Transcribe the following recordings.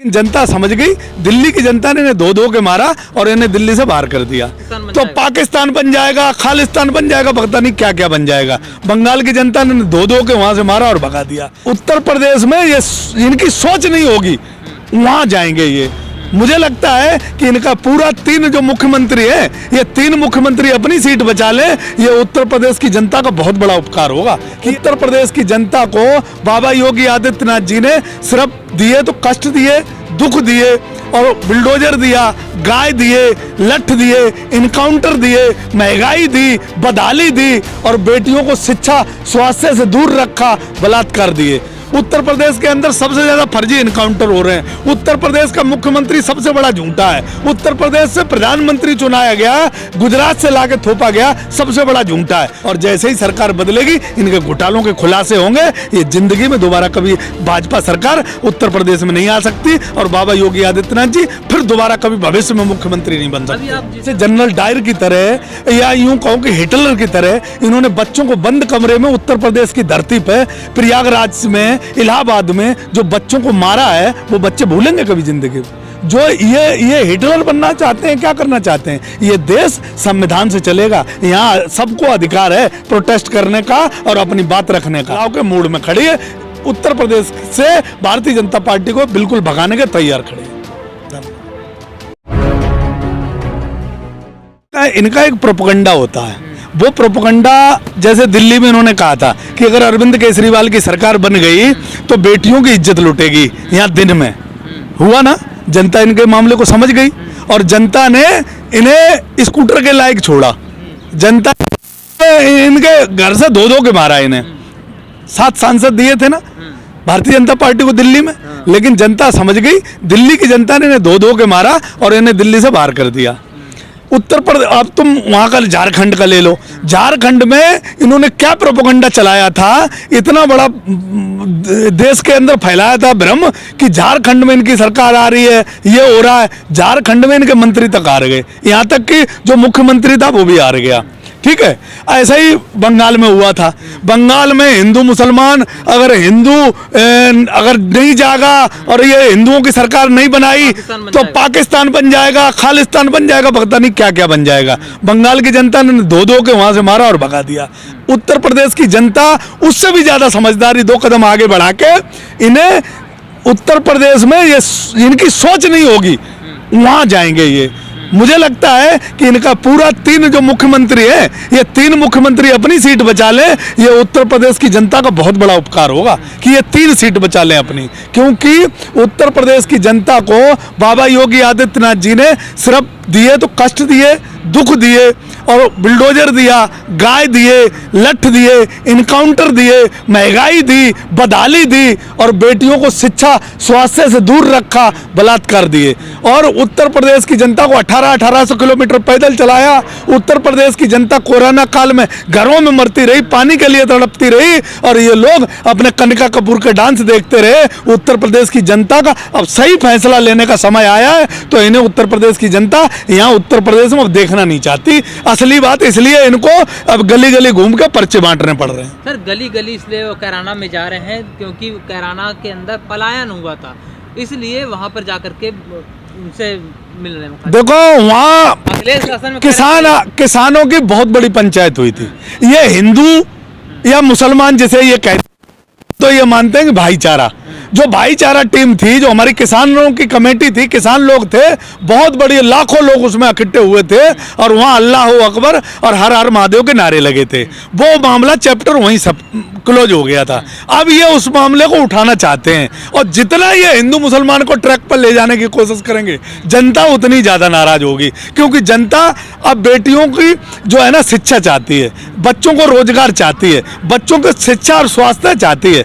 जनता समझ गई, दिल्ली की जनता ने इन्हें धो के मारा और इन्हें दिल्ली से बाहर कर दिया। तो पाकिस्तान बन जाएगा, खालिस्तान बन जाएगा, पता नहीं क्या क्या बन जाएगा। बंगाल की जनता ने धो के वहां से मारा और भगा दिया। उत्तर प्रदेश में ये इनकी सोच नहीं होगी, वहां जाएंगे ये। मुझे लगता है कि इनका पूरा 3 जो मुख्यमंत्री है, ये 3 मुख्यमंत्री अपनी सीट बचा ले, ये उत्तर प्रदेश की जनता का बहुत बड़ा उपकार होगा। कि उत्तर प्रदेश की जनता को बाबा योगी आदित्यनाथ जी ने सिर्फ दिए तो कष्ट दिए, दुख दिए और बुलडोजर दिया, गाय दिए, लठ दिए, इनकाउंटर दिए, महंगाई दी, बदहाली दी और बेटियों को शिक्षा स्वास्थ्य से दूर रखा, बलात्कार दिए। उत्तर प्रदेश के अंदर सबसे ज्यादा फर्जी इनकाउंटर हो रहे हैं। उत्तर प्रदेश का मुख्यमंत्री सबसे बड़ा झूठा है। उत्तर प्रदेश से प्रधानमंत्री चुनाया गया, गुजरात से लाके थोपा गया, सबसे बड़ा झूठा है। और जैसे ही सरकार बदलेगी, इनके घोटालों के खुलासे होंगे। ये जिंदगी में दोबारा कभी भाजपा सरकार उत्तर प्रदेश में नहीं आ सकती और बाबा योगी आदित्यनाथ जी फिर दोबारा कभी भविष्य में मुख्यमंत्री नहीं बन सकते। जैसे जनरल डायर की तरह या यूं कहूं कि हिटलर की तरह इन्होंने बच्चों को बंद कमरे में उत्तर प्रदेश की धरती पे प्रयागराज में, इलाहाबाद में जो बच्चों को मारा है, वो बच्चे भूलेंगे कभी जिंदगी में? जो ये हिटलर बनना चाहते हैं, क्या करना चाहते हैं? ये देश संविधान से चलेगा। यहाँ सबको अधिकार है प्रोटेस्ट करने का और अपनी बात रखने का। गाँव के मूड में खड़ी है, उत्तर प्रदेश से भारतीय जनता पार्टी को बिल्कुल भगाने के तैयार खड़े हैं। इनका एक प्रोपेगेंडा होता है, वो प्रोपेगेंडा जैसे दिल्ली में इन्होंने कहा था कि अगर अरविंद केजरीवाल की सरकार बन गई तो बेटियों की इज्जत लुटेगी। यहाँ दिन में हुआ ना, जनता इनके मामले को समझ गई और जनता ने इन्हें स्कूटर के लायक छोड़ा। जनता इनके घर से धो के मारा। इन्हें 7 सांसद दिए थे ना भारतीय जनता पार्टी को दिल्ली में, लेकिन जनता समझ गई, दिल्ली की जनता ने इन्हें धो के मारा और इन्हें दिल्ली से बाहर कर दिया। उत्तर प्रदेश, अब तुम वहां का झारखंड का ले लो, झारखंड में इन्होंने क्या प्रोपेगेंडा चलाया था, इतना बड़ा देश के अंदर फैलाया था भ्रम कि झारखंड में इनकी सरकार आ रही है, ये हो रहा है। झारखंड में इनके मंत्री तक हार गए, यहाँ तक कि जो मुख्यमंत्री था वो भी हार गया। ठीक है, ऐसा ही बंगाल में हुआ था। बंगाल में हिंदू मुसलमान अगर नहीं जागा और ये हिंदुओं की सरकार नहीं बनाई तो पाकिस्तान बन जाएगा, खालिस्तान बन जाएगा, पता नहीं क्या क्या बन जाएगा। बंगाल की जनता ने धो के वहां से मारा और भगा दिया। उत्तर प्रदेश की जनता उससे भी ज्यादा समझदारी 2 कदम आगे बढ़ा के इन्हें उत्तर प्रदेश में ये इनकी सोच नहीं होगी, वहां जाएंगे ये। मुझे लगता है कि इनका पूरा 3 जो मुख्यमंत्री है, ये 3 मुख्यमंत्री अपनी सीट बचा ले, ये उत्तर प्रदेश की जनता का बहुत बड़ा उपकार होगा कि ये 3 सीट बचा लें अपनी। क्योंकि उत्तर प्रदेश की जनता को बाबा योगी आदित्यनाथ जी ने सिर्फ दिए तो कष्ट दिए, दुख दिए और बुलडोजर दिया, गाय दिए, लठ दिए, इनकाउंटर दिए, महंगाई दी, बदहाली दी और बेटियों को शिक्षा स्वास्थ्य से दूर रखा, बलात्कार दिए। और उत्तर प्रदेश की जनता को 1800 किलोमीटर पैदल चलाया। उत्तर प्रदेश की जनता कोरोना काल में घरों में मरती रही, पानी के लिए तड़पती रही और ये लोग अपने कनिका कपूर के डांस देखते रहे। उत्तर प्रदेश की जनता का अब सही फैसला लेने का समय आया है, तो इन्हें उत्तर प्रदेश की जनता यहाँ उत्तर प्रदेश में अब देखना नहीं चाहती। असली बात इसलिए इनको अब गली गली घूम के पर्चे बांटने पड़ रहे हैं। सर गली गली इसलिए वो कैराना में जा रहे हैं क्योंकि कैराना के अंदर पलायन हुआ था, इसलिए वहां पर जाकर के उनसे मिलने में। देखो वहाँ किसानों की बहुत बड़ी पंचायत हुई थी। ये हिंदू या मुसलमान जिसे ये कहते तो ये मानते हैं कि भाईचारा, जो भाईचारा टीम थी, जो हमारी किसानों की कमेटी थी, किसान लोग थे, बहुत बड़ी, लाखों लोग उसमें इकट्ठे हुए थे और वहाँ अल्लाह अकबर और हर हर महादेव के नारे लगे थे। वो मामला चैप्टर वहीं सब क्लोज हो गया था। अब ये उस मामले को उठाना चाहते हैं और जितना ये हिंदू मुसलमान को ट्रैक पर ले जाने की कोशिश करेंगे, जनता उतनी ज़्यादा नाराज होगी। क्योंकि जनता अब बेटियों की जो है ना शिक्षा चाहती है, बच्चों को रोजगार चाहती है, बच्चों को शिक्षा और स्वास्थ्य चाहती है।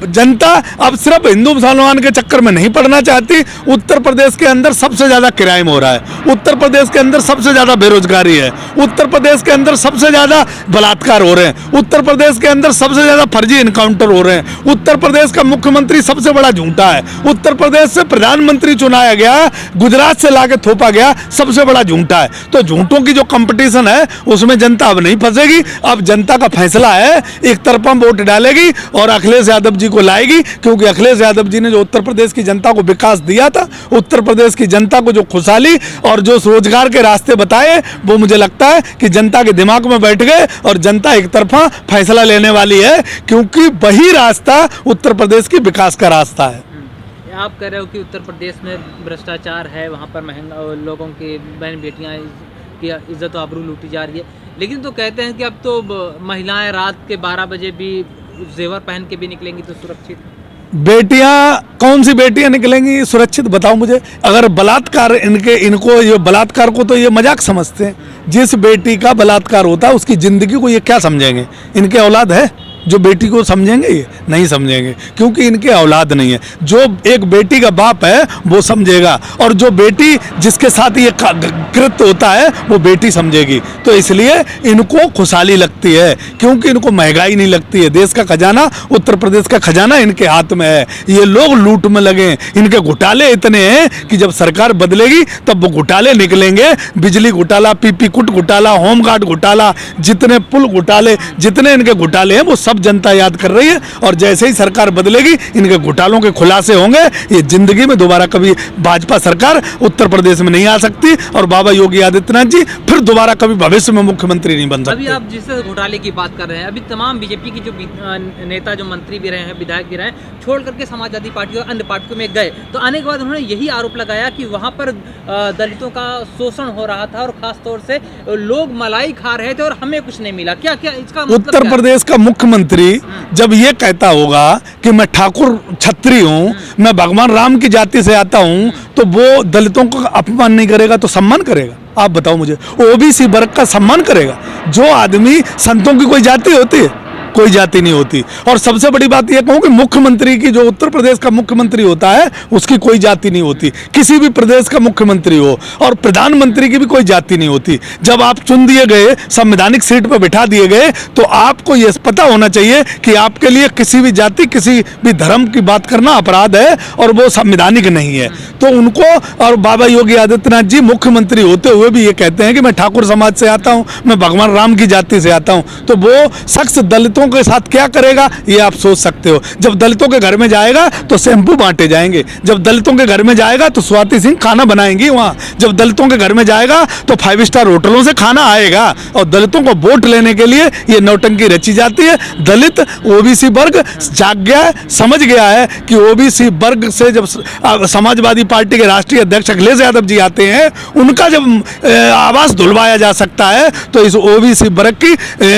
जनता अब सिर्फ हिंदू मुसलमान के चक्कर में नहीं पड़ना चाहती। उत्तर प्रदेश के अंदर सबसे ज्यादा क्राइम हो रहा है, उत्तर प्रदेश के अंदर सबसे ज्यादा बेरोजगारी है, उत्तर प्रदेश के अंदर सबसे ज्यादा बलात्कार हो रहे हैं, उत्तर प्रदेश के अंदर सबसे ज्यादा फर्जी इनकाउंटर हो रहे हैं, उत्तर प्रदेश का मुख्यमंत्री सबसे बड़ा झूठा है, उत्तर प्रदेश से प्रधानमंत्री चुनाया गया, गुजरात से लाके थोपा गया, सबसे बड़ा झूठा है। तो झूठों की जो कंपटीशन है उसमें जनता अब नहीं फंसेगी। अब जनता का फैसला है, एक तरफा वोट डालेगी और अखिलेश यादव जी को लाएगी, क्योंकि अखिलेश अखिलेश यादव जी ने जो उत्तर प्रदेश की जनता को विकास दिया था, उत्तर प्रदेश की जनता को जो खुशहाली और जो रोजगार के रास्ते बताए, वो मुझे लगता है कि जनता के दिमाग में बैठ गए और जनता एक तरफा फैसला लेने वाली है, क्योंकि वही रास्ता उत्तर प्रदेश की विकास का रास्ता है। आप कह रहे हो कि उत्तर प्रदेश में भ्रष्टाचार है, वहाँ पर महंगा लोगों की बहन बेटियाँ की इज्जत आबरू लूटी जा रही है, लेकिन तो कहते हैं कि अब तो महिलाएं रात के 12 बजे भी जेवर पहन के भी निकलेंगी तो सुरक्षित। बेटियां, कौन सी बेटियां निकलेंगी सुरक्षित, बताओ मुझे। अगर बलात्कार इनको ये बलात्कार को तो ये मजाक समझते हैं। जिस बेटी का बलात्कार होता है उसकी जिंदगी को ये क्या समझेंगे? इनके औलाद है जो बेटी को समझेंगे? ये नहीं समझेंगे, क्योंकि इनके औलाद नहीं है। जो एक बेटी का बाप है वो समझेगा, और जो बेटी जिसके साथ ये कृत्य होता है वो बेटी समझेगी। तो इसलिए इनको खुशहाली लगती है, क्योंकि इनको महंगाई नहीं लगती है। देश का खजाना, उत्तर प्रदेश का खजाना इनके हाथ में है। ये लोग लूट में लगे, इनके घोटाले इतने हैं कि जब सरकार बदलेगी तब वो घोटाले निकलेंगे। बिजली घोटाला, पीपी कुट घोटाला, होमगार्ड घोटाला, जितने पुल घोटाले, जितने इनके घोटाले हैं वो सब जनता याद कर रही है। और जैसे ही सरकार बदलेगी इनके घोटालों के खुलासे होंगे। ये जिंदगी में दोबारा कभी भाजपा सरकार उत्तर प्रदेश में नहीं आ सकती, और बाबा योगी आदित्यनाथ जी फिर दोबारा कभी भविष्य में मुख्यमंत्री नहीं बन सकते। अभी आप जिस घोटाले की बात कर रहे हैं, अभी तमाम बीजेपी की जो नेता, जो मंत्री भी रहे हैं, विधायक भी रहे हैं, छोड़ करके समाजवादी पार्टी और अन्य पार्टियों में गए, तो आने के बाद उन्होंने यही आरोप लगाया कि वहाँ पर दलितों का शोषण हो रहा था, और खासतौर से लोग मलाई खा रहे थे और हमें कुछ नहीं मिला। क्या क्या इसका मतलब उत्तर प्रदेश का मुख्यमंत्री जब ये कहता होगा कि मैं ठाकुर छत्री हूँ, मैं भगवान राम की जाति से आता हूँ, तो वो दलितों का अपमान नहीं करेगा तो सम्मान करेगा? आप बताओ मुझे। ओबीसी वर्ग का सम्मान करेगा? जो आदमी, संतों की कोई जाति होती है? कोई जाति नहीं होती। और सबसे बड़ी बात यह कहूँ कि मुख्यमंत्री की, जो उत्तर प्रदेश का मुख्यमंत्री होता है, उसकी कोई जाति नहीं होती। किसी भी प्रदेश का मुख्यमंत्री हो, और प्रधानमंत्री की भी कोई जाति नहीं होती। जब आप चुन दिए गए, संवैधानिक सीट पर बिठा दिए गए, तो आपको यह पता होना चाहिए कि आपके लिए किसी भी जाति, किसी भी धर्म की बात करना अपराध है, और वो संवैधानिक नहीं है। तो उनको, और बाबा योगी आदित्यनाथ जी मुख्यमंत्री होते हुए भी ये कहते हैं कि मैं ठाकुर समाज से आता हूँ, मैं भगवान राम की जाति से आता हूँ, तो वो शख्स दलितों के साथ क्या करेगा ये आप सोच सकते हो। जब दलितों के घर में जाएगा तो शैम्पू बांटे जाएंगे, जब दलितों के घर में जाएगा तो स्वाति सिंह खाना बनाएंगी वहां, जब दलितों के घर में जाएगा तो 5 स्टार होटलों से खाना आएगा, और दलितों को वोट लेने के लिए ये नौटंकी रची जाती है। दलित, ओबीसी वर्ग जाग गया है, समझ गया है कि ओबीसी वर्ग से जब समाजवादी पार्टी के राष्ट्रीय अध्यक्ष अखिलेश यादव जी आते हैं, उनका जब आवाज धुलवाया जा सकता है, तो इस ओबीसी वर्ग की,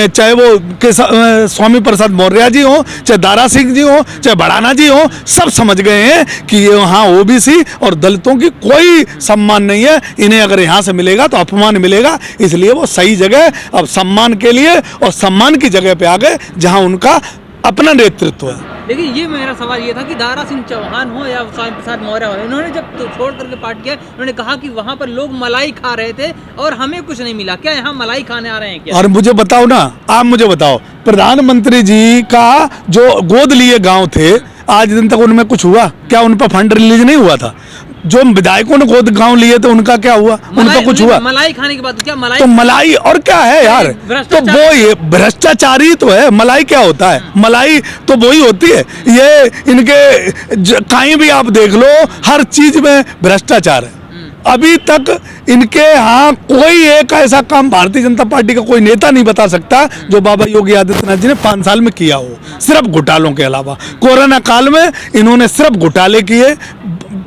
चाहे वो स्वामी प्रसाद मौर्य जी हो, चाहे दारा सिंह जी हो, चाहे भड़ाना जी हो, सब समझ गए हैं कि ये यहाँ ओबीसी और दलितों की कोई सम्मान नहीं है। इन्हें अगर यहाँ से मिलेगा तो अपमान मिलेगा, इसलिए वो सही जगह अब सम्मान के लिए और सम्मान की जगह पे आ गए जहाँ उनका अपना नेतृत्व है। देखिए, ये मेरा सवाल ये था कि दारा सिंह चौहान हो या स्वामी प्रसाद मौर्य हो, इन्होंने जब छोड़ करके पार्टी किया, उन्होंने कहा कि वहाँ पर लोग मलाई खा रहे थे और हमें कुछ नहीं मिला। क्या यहाँ मलाई खाने आ रहे हैं क्या? और मुझे बताओ ना, आप मुझे बताओ, प्रधानमंत्री जी का जो गोद लिए गांव थे, आज दिन तक उनमें कुछ हुआ क्या? उन पर फंड रिलीज नहीं हुआ था? जो विधायकों ने गोद गांव लिए थे उनका क्या हुआ? उनका कुछ हुआ? मलाई खाने के बाद क्या मलाई? तो मलाई और क्या है यार? तो वो ये भ्रष्टाचारी तो है। मलाई क्या होता है? मलाई तो वही होती है। ये इनके कहीं भी आप देख लो, हर चीज में भ्रष्टाचार है। अभी तक इनके यहाँ कोई एक ऐसा काम भारतीय जनता पार्टी का कोई नेता नहीं बता सकता जो बाबा योगी आदित्यनाथ जी ने 5 साल में किया हो, सिर्फ घोटालों के अलावा। कोरोना काल में इन्होंने सिर्फ घोटाले किए,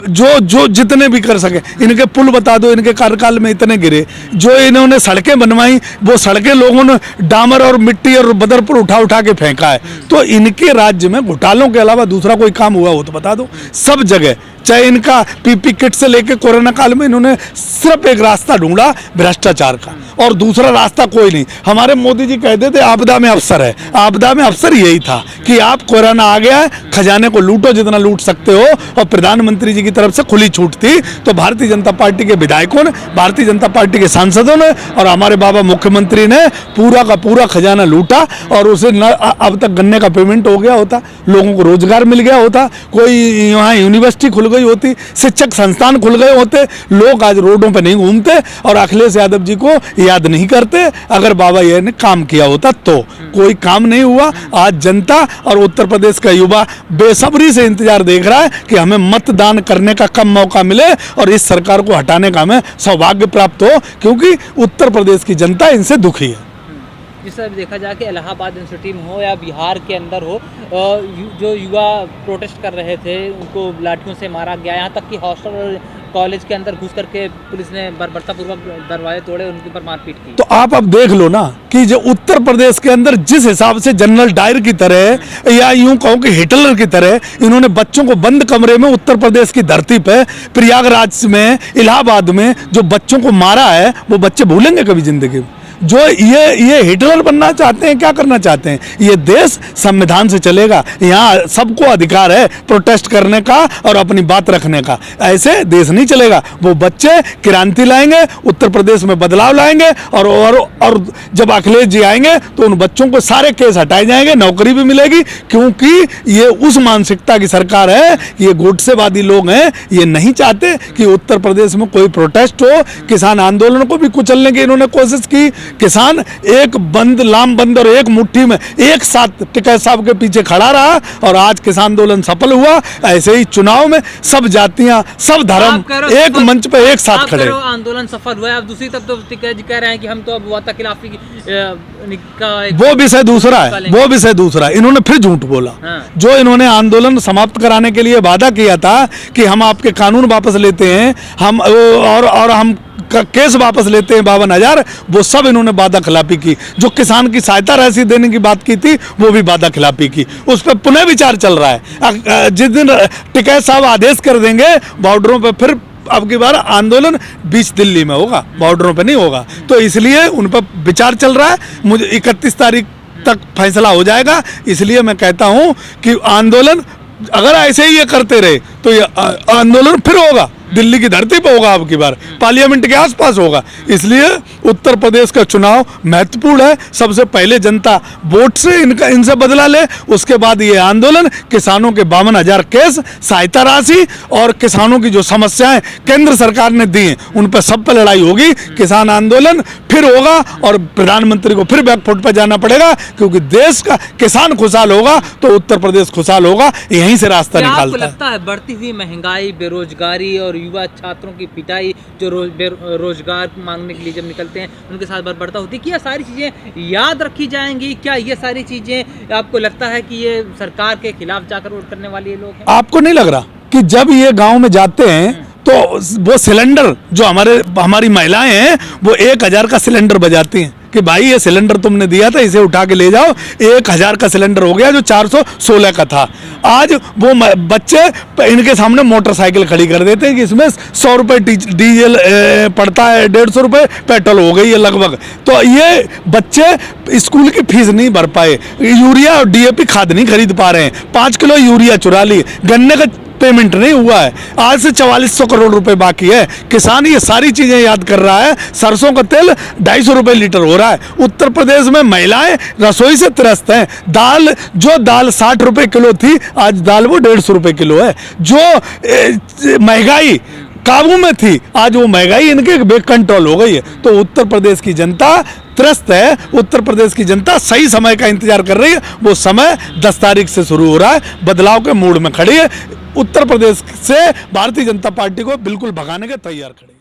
जो जितने भी कर सके। इनके पुल बता दो, इनके कार्यकाल में इतने गिरे। जो इन्होंने सड़कें बनवाई, वो सड़कें लोगों ने डामर और मिट्टी और बदरपुर उठा के फेंका है। तो इनके राज्य में घोटालों के अलावा दूसरा कोई काम हुआ हो तो बता दो। सब जगह, चाहे इनका पीपी किट से लेके कोरोना काल में इन्होंने सिर्फ एक रास्ता ढूंढा भ्रष्टाचार का, और दूसरा रास्ता कोई नहीं। हमारे मोदी जी कहते थे आपदा में अफसर है। आपदा में अफसर यही था कि आप कोरोना आ गया है, खजाने को लूटो जितना लूट सकते हो, और प्रधानमंत्री जी की तरफ से खुली छूट थी। तो भारतीय जनता पार्टी के विधायकों ने, भारतीय जनता पार्टी के सांसदों ने और हमारे बाबा मुख्यमंत्री ने पूरा का पूरा खजाना लूटा, और उसे न अब तक गन्ने का पेमेंट हो गया होता, लोगों को रोजगार मिल गया होता, कोई यहाँ यूनिवर्सिटी खुल गई गई होती, शिक्षक संस्थान खुल गए होते, लोग आज रोडों पे नहीं घूमते और अखिलेश यादव जी को याद नहीं करते। अगर बाबा ये ने काम किया होता तो कोई काम नहीं हुआ। आज जनता और उत्तर प्रदेश का युवा बेसब्री से इंतजार देख रहा है कि हमें मतदान करने का कम मौका मिले और इस सरकार को हटाने का हमें सौभाग्य प्राप्त हो, क्योंकि उत्तर प्रदेश की जनता इनसे दुखी है। जिस तरह देखा जाए कि इलाहाबाद यूनिवर्सिटी में हो या बिहार के अंदर हो, जो युवा प्रोटेस्ट कर रहे थे उनको लाठियों से मारा गया, यहाँ तक कि हॉस्टल और कॉलेज के अंदर घुस करके पुलिस ने बर्बरतापूर्वक दरवाजे तोड़े, उनके ऊपर मारपीट की। तो आप अब देख लो ना कि जो उत्तर प्रदेश के अंदर जिस हिसाब से जनरल डायर की तरह या यूं कहो कि हिटलर की तरह इन्होंने बच्चों को बंद कमरे में उत्तर प्रदेश की धरती पे प्रयागराज में, इलाहाबाद में जो बच्चों को मारा है, वो बच्चे भूलेंगे कभी जिंदगी में? जो ये हिटलर बनना चाहते हैं, क्या करना चाहते हैं? ये देश संविधान से चलेगा, यहाँ सबको अधिकार है प्रोटेस्ट करने का और अपनी बात रखने का। ऐसे देश नहीं चलेगा। वो बच्चे क्रांति लाएंगे, उत्तर प्रदेश में बदलाव लाएंगे और जब अखिलेश जी आएंगे तो उन बच्चों को सारे केस हटाए जाएंगे, नौकरी भी मिलेगी, क्योंकि ये उस मानसिकता की सरकार है, ये गोडसेवादी लोग हैं। ये नहीं चाहते कि उत्तर प्रदेश में कोई प्रोटेस्ट हो। किसान आंदोलन को भी कुचलने की इन्होंने कोशिश की। किसान एक बंद लाम बंद और एक मुट्ठी में एक साथ टिकैत साहब के पीछे खड़ा रहा और आज किसान आंदोलन सफल हुआ। ऐसे ही चुनाव में सब जातियां, सब धर्म एक मंच पे एक साथ खड़े। आंदोलन सफल हुआ है। अब दूसरी तरफ तो टिकैत जी कह रहे हैं कि हम तो अब वादा खिलाफी का वो विषय दूसरा है, वो विषय दूसरा। इन्होंने फिर झूठ बोला। जो इन्होंने आंदोलन समाप्त कराने के लिए वादा किया था कि हम आपके कानून वापस लेते हैं, हम और हम केस वापस लेते हैं 52,000, वो सब इन्होंने वादा खिलाफी की। जो किसान की सहायता राशि देने की बात की थी, वो भी वादा खिलाफी की। उस पर पुनः विचार चल रहा है। जिस दिन टिकैत साहब आदेश कर देंगे बॉर्डरों पे, फिर अब की बार आंदोलन बीच दिल्ली में होगा, बॉर्डरों पे नहीं होगा। तो इसलिए उन पर विचार चल रहा है। मुझे 31 तारीख तक फैसला हो जाएगा। इसलिए मैं कहता हूं कि आंदोलन अगर ऐसे ही ये करते रहे तो ये आंदोलन फिर होगा, दिल्ली की धरती पर होगा, अब की बार पार्लियामेंट के आसपास होगा। इसलिए उत्तर प्रदेश का चुनाव महत्वपूर्ण है। सबसे पहले जनता वोट से इनसे बदला ले, उसके बाद ये आंदोलन, किसानों के 52,000 केस, सहायता राशि और किसानों की जो समस्याएं केंद्र सरकार ने दी हैं, उन पर सब पर लड़ाई होगी। किसान आंदोलन फिर होगा और प्रधानमंत्री को फिर बैकफुट पर जाना पड़ेगा, क्योंकि देश का किसान खुशहाल होगा तो उत्तर प्रदेश खुशहाल होगा। यहीं से रास्ता निकालता है। लगता है बढ़ती हुई महंगाई, बेरोजगारी और युवा छात्रों की पिटाई, जो रोजगार मांगने के लिए जब निकलते हैं उनके साथ बर्बरता होती है, क्या सारी चीजें याद रखी जाएंगी? क्या ये सारी चीजें आपको लगता है कि ये सरकार के खिलाफ जाकर वोट करने वाले लोग हैं? आपको नहीं लग रहा कि जब ये गांव में जाते हैं तो वो सिलेंडर, जो हमारी महिलाएं हैं, वो 1,000 का सिलेंडर बजाती हैं कि भाई ये सिलेंडर तुमने दिया था, इसे उठा के ले जाओ। 1,000 का सिलेंडर हो गया जो 416 का था। आज वो बच्चे इनके सामने मोटरसाइकिल खड़ी कर देते हैं कि इसमें 100 रुपये डीजल पड़ता है, 150 रुपये पेट्रोल हो गई है लगभग। तो ये बच्चे स्कूल की फीस नहीं भर पाए, यूरिया और DAP खाद नहीं खरीद पा रहे हैं, 5 किलो यूरिया चुरा ली, गन्ने का पेमेंट नहीं हुआ है, आज से 4400 करोड़ रुपए बाकी है। किसान ये सारी चीजें याद कर रहा है। सरसों का तेल 250 रुपए लीटर हो रहा है। उत्तर प्रदेश में महिलाएं रसोई से त्रस्त हैं। दाल 60 रुपए किलो थी, आज दाल वो 150 रुपए किलो है। जो महंगाई काबू में थी, आज वो महंगाई इनके बेकंट्रोल हो गई है। तो उत्तर प्रदेश की जनता त्रस्त है। उत्तर प्रदेश की जनता सही समय का इंतजार कर रही है। वो समय 10 तारीख से शुरू हो रहा है, बदलाव के मूड में खड़ी है। उत्तर प्रदेश से भारतीय जनता पार्टी को बिल्कुल भगाने के तैयार खड़े।